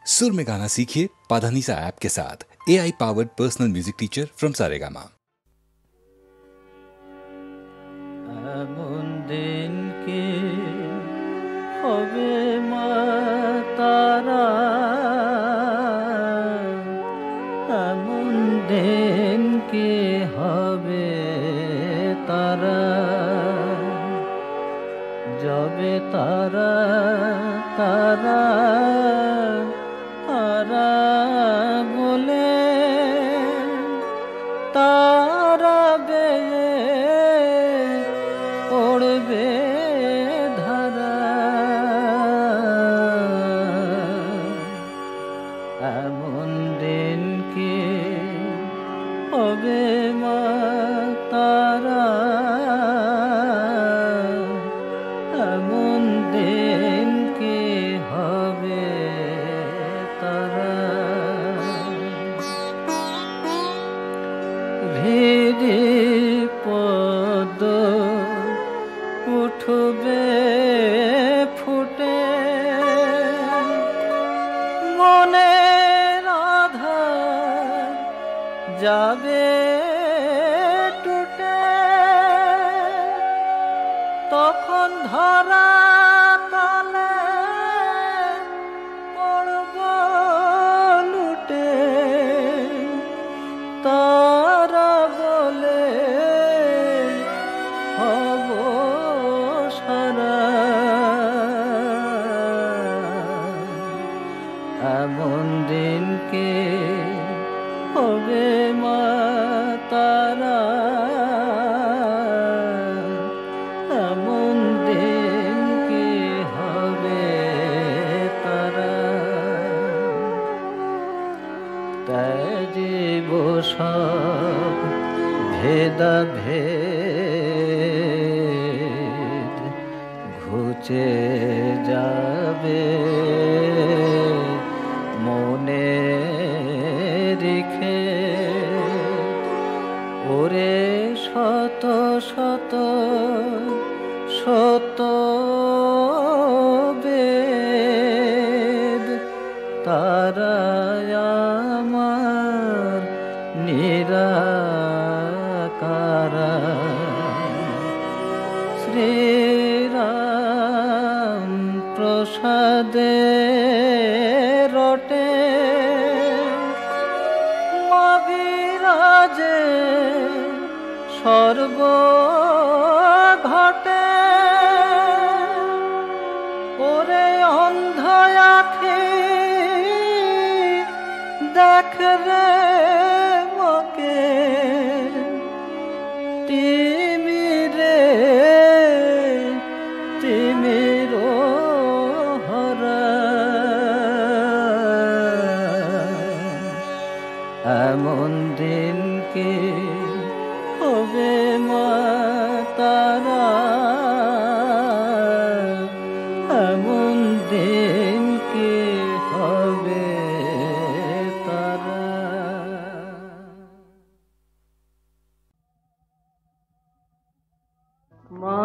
सुर में गाना सीखिए पाधानीसा ऐप के साथ। AI powered personal music teacher from Saregama. এমন দিন কি হবে মা তারা, এমন দিন কি হবে তারা, যাবে তারা তারা তারা বলে তারা বেয়ে পড়বে ধারা, এমন দিন কি হবে মা তারা, এমন দিন কি হবে তারা, হৃদি পদ উঠবে ফুটে, মনের আধার যাবে টুটে, তখন ধরা তলে পড়ব লুটে, তারা বলে হব সারা, এমন দিন কে হবে মা তারা, এমন দিন কে হবে তারা, ত্যাজিব সব ভেদা ভেদ, ঘুচে যাবে মনে রেখে, ওরে শত শত শত বেদ, তারা আমার নিরাকারা, শ্রীরাম প্রসাদে রটে মবিরাজে সর্ব ঘটে, ওরে অন্ধ আখি দেখ রে মকে, তিমিরে তিমির হরা, এমন দিন কি হবে মা তারা, এমন দিন কি হবে তারা। মা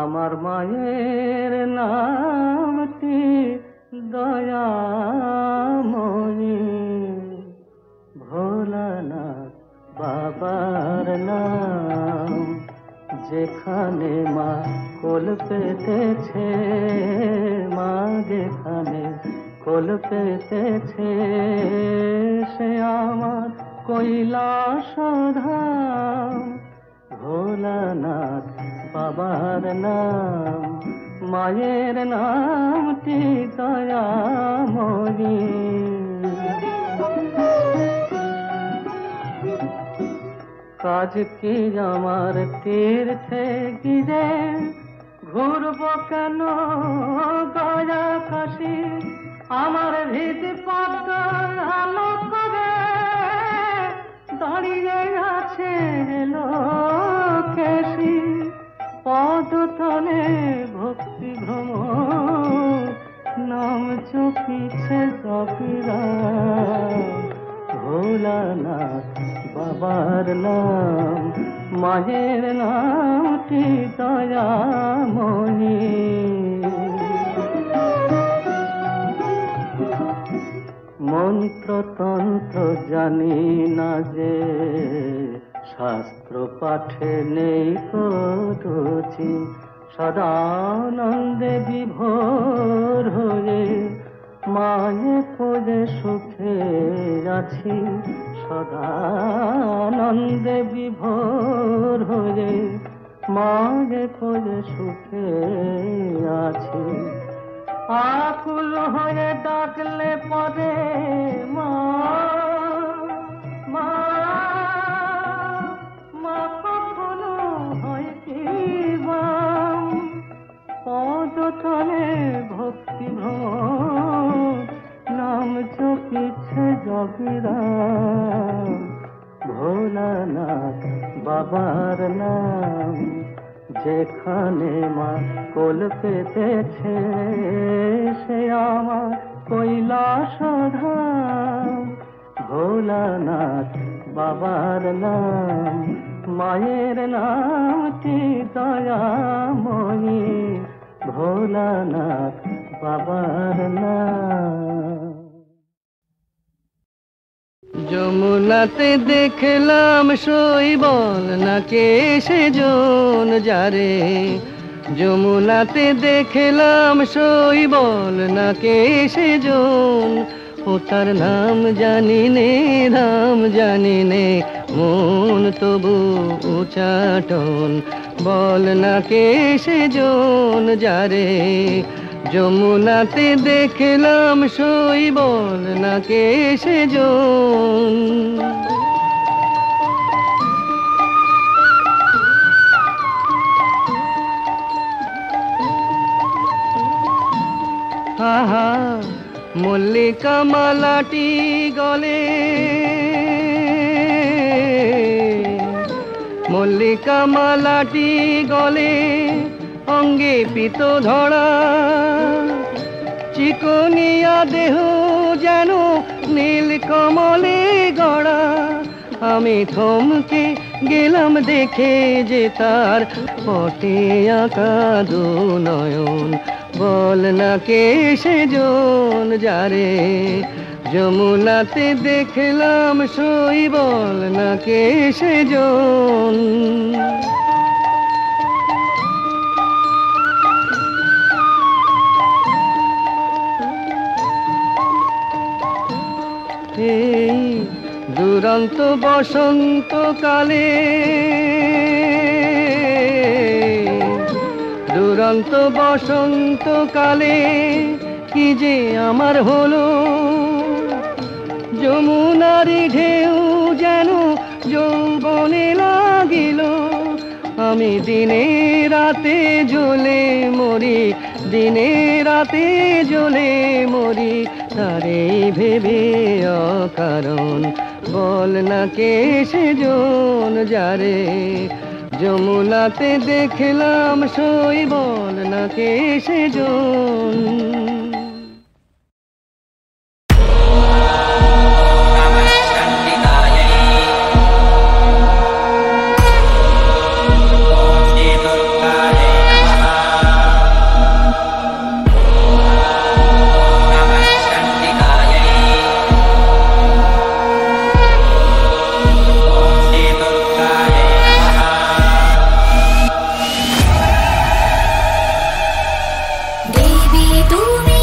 আমার মায়ের নামটি দয়াময়ী, ভোলানাথ বাবার নাম, যেখানে মা কোল পেতেছে, মা যেখানে কোল পেতেছে, সে আমার কৈলাস ধাম, ভোলানাথ বাবার নাম, মায়ের নামটি দয়াময়ী। কাজ কি আমার তীর্থে গিরে, ঘুরব কেন গয়া কাশী, আমার হৃদ পদ্ম চোখিছে জবিরাম ভোলানাথ বাবার নাম মায়ের নামটি দয়াময়ী মন্ত্রতন্ত্র জানি না যে শাস্ত্র পাঠে নেই রুচি সদানন্দে বিভোর হয়ে মায়ে খোঁজে সুখে আছি সদানন্দে বিভোর হয়ে মায়ে খোঁজে সুখে আছি আকুল হয়ে ডাকলে পরে মা মা মা কখনো হয় কি বাম পদতলে ভক্তি ভ্রমণ নাম চোখিছে জবিরাম ভোলানাথ বাবার নাম যেখানে মা কোল পেতেছে সে আমার কৈলাস ধাম ভোলানাথ বাবার নাম মায়ের নামটি দয়াময়ী ভোলানাথ বাবার নাম যমুনাতে দেখলাম শৈবল না কে সেজন যারে যমুনাতে দেখলাম শৈবল না কে সেজন ও তার নাম জানি নে নাম জানি নে মন তবু উচাটন বল না কে সেজন যারে যমুনাতে দেখলাম শৈবল না কে সেজন আহা মল্লিকা মালাটি গলে মল্লিকা মালাটি গলে অঙ্গে পিত ধরা চিকনিয়া দেহ যেন নীল কমলে গড়া আমি থমকে গেলাম দেখে যে তার পটে আঁকা দু নয়ন বল না কে সেজন যারে যমুনাতে দেখলাম শৈবল না কে সেজন এই দুরন্ত বসন্তকালে দুরন্ত বসন্তকালে কি যে আমার হলো যমুনারি ঢেউ যেন যৌবনে লাগিল আমি দিনে রাতে জ্বলে মরি দিনে রাতে জ্বলে মরি তারে ভেবে অকারণ বল না কে সেজন যারে যমুনাতে দেখলাম শৈবল না কে সেজন তুমি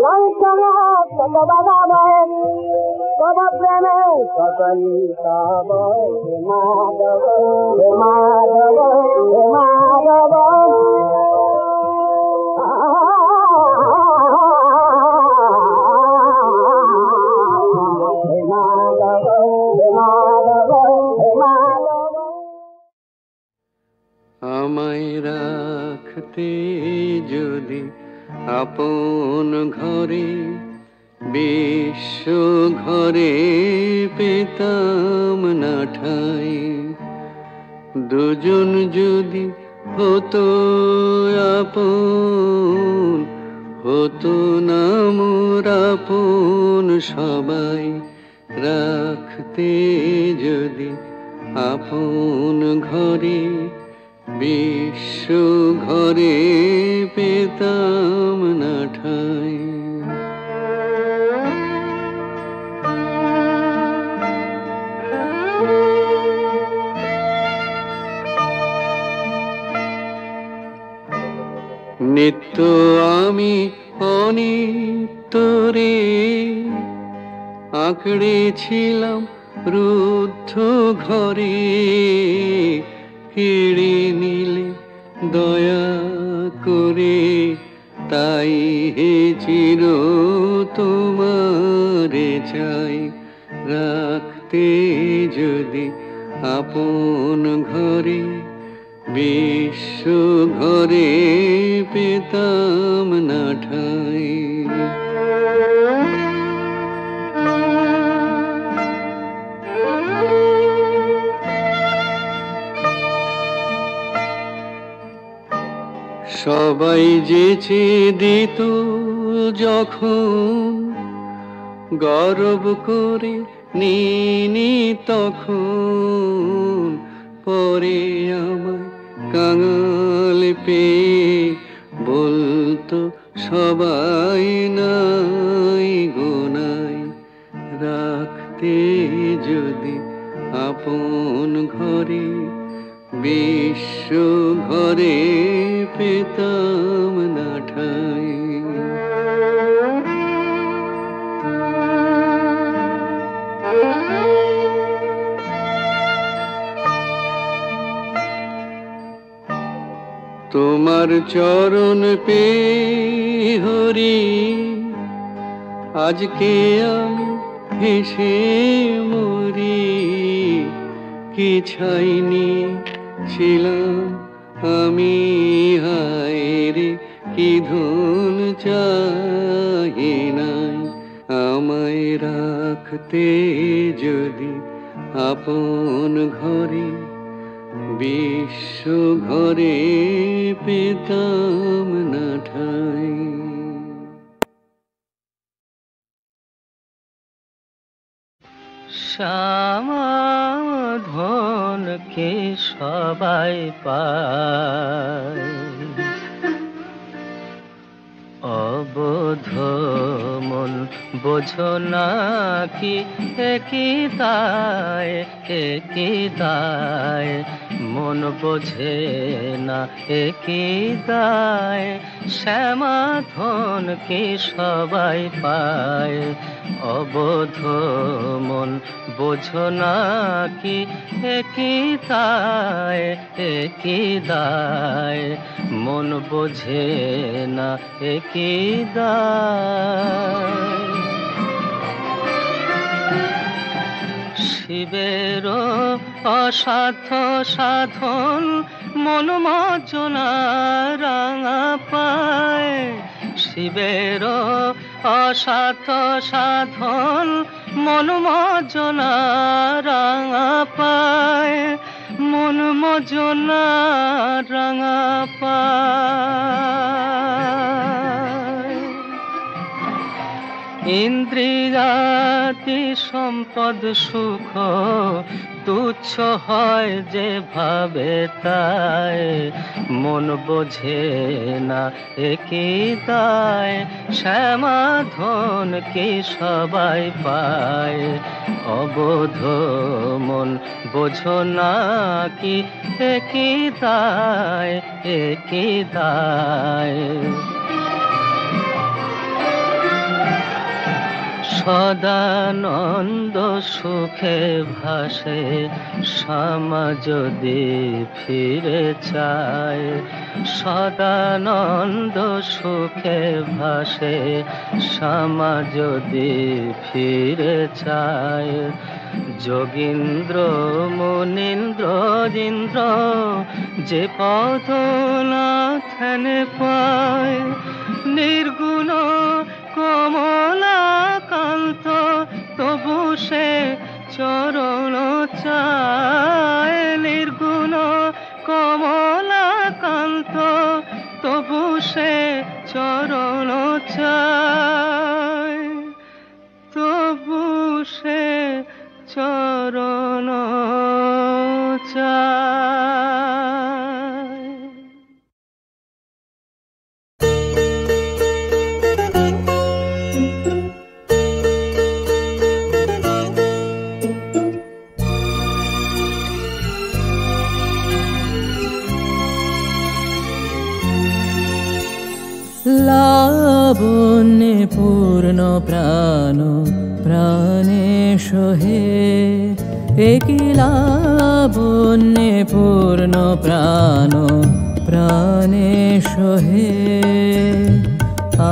লঙ্কানা কত বাধা বয় কত প্রেমে কত নিশা বয় হে মাধব হে মাধব হে মাধব হে মাধব হে মাধব হে মাধব। আমায় রাখতে যদি আপন ঘরে বিশ্ব ঘরে পেতাম না ঠাই দুজন যদি হতো আপন হতো না মোর আপন সবাই রাখতে যদি আপন ঘরে বিশ্ব ঘরে পেতাম না ঠাই নিত্য আমি অনিত্যরে আঁকড়েছিলাম রুদ্ধ ঘরে কেড়ে নিলে দয়া করে তাই হে চির তোমারে চাই রাখতে যদি আপন ঘরে বিশ্ব ঘরে পেতাম না ঠাই সবাই যেচে দিত যখন গর্ব করে নিনি তখন পরে আমায় কাঙাল পেয়ে বলতো সবাই নাই গোনাই রাখতে যদি আপন ঘরে বিশ্ব ঘরে পেতাম না ঠাই তোমার চরণ পে হরি আজকে আমি হেসে মরি কি ছাইনি ছিলাম আমি হায় রে কি ধন চাহি নাই আমায় রাখতে যদি আপন ঘরে বিশ্ব ঘরে পেতাম না ঠাই সমাধানকে সবাই পায় অবোধ মন বোঝো না কি একই দায় মন বোঝে না একই দায় সমাধানকে সবাই পায় অবোধ মন বোঝো না কি একই দায় মন বোঝে না একই দায় শিবের অসাধ্য সাধন মন মজ্জনা রাঙা পায় শিবের অসাধ্য সাধন মন মজ্জনা রাঙা পায় মন মজ্জনা রাঙা পায় ইন্দ্রিয়াতি সম্পদ সুখ তুচ্ছ হয় যে ভাবে তাই মন বোঝে না একই দায় সমাধান কি সবাই পায় অবোধ মন বোঝো না কি একই দায় সদানন্দ সুখে ভাসে শ্যামা যদি ফিরে চায়, সদানন্দ সুখে ভাসে শ্যামা যদি ফিরে চায়। যোগীন্দ্র মুনীন্দ্র ইন্দ্র যে পথ না ধ্যানে পায়, নির্গুণ কমলাকান্ত তবু সে চরণ চায়, নির্গুণ কমলাকান্ত তবু সে চরণ চায়, তবু সে চরণ চায়। লাবণ্যে পূর্ণ প্রাণ প্রাণে সোহে, একি লাবণ্যে পূর্ণ প্রাণ প্রাণে সোহে।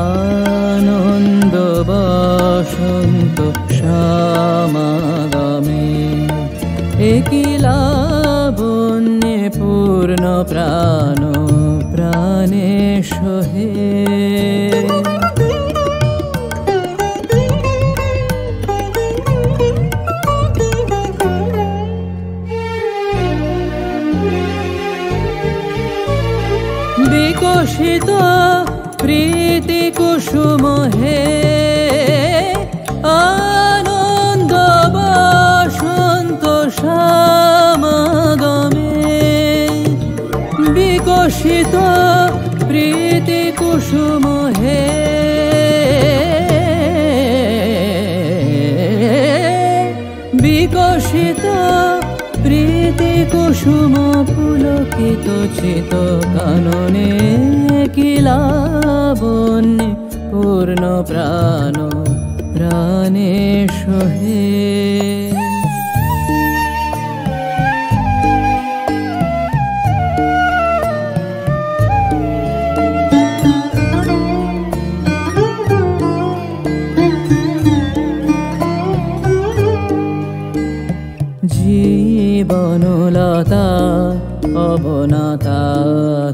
আনন্দ বসন্ত সমাগমে, একি লাবণ্যে পূর্ণ প্রাণ প্রাণে সোহে। বিকশিত প্রীতি কুসুম হে, আনন্দ বসন্ত সমাগমে, বিকশিত প্রীতি কুসুম হে, বিকশিত প্রীতি কুসুম পুলকিত চিত কাননে, কি লাবণ্যে পূর্ণ প্রাণ প্রাণে সোহে। জীবনলতা অবনাতা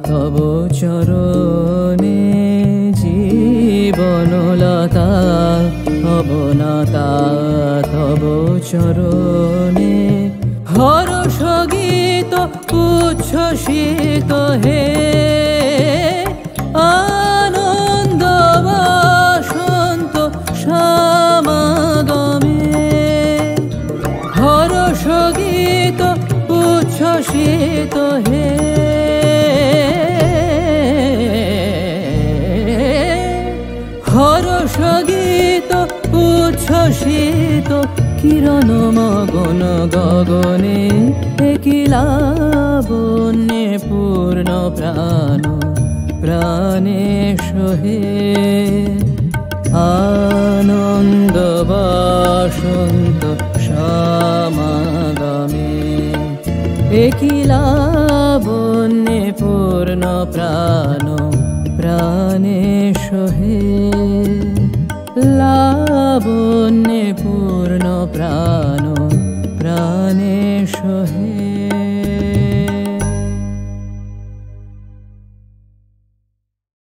তব চরণে, জীবনলতা অবনাতা তব চরণে। হর্ষ গীত উচ্ছ্বসিত হে, আনন্দ বসন্ত সমাগমে, হর্ষ গীত উচ্ছ্বসিত হে, হর্ষ গীত উচ্ছ্বসিত কিরণ মগন গগনে, একি লাবণ্যে পূর্ণ প্রাণ প্রাণে সোহে। আনন্দ বসন্ত সমাগমে, একি লাবণ্যে পূর্ণ প্রাণ প্রাণে সোহে। লাবণ্যে পূর্ণ প্রাণ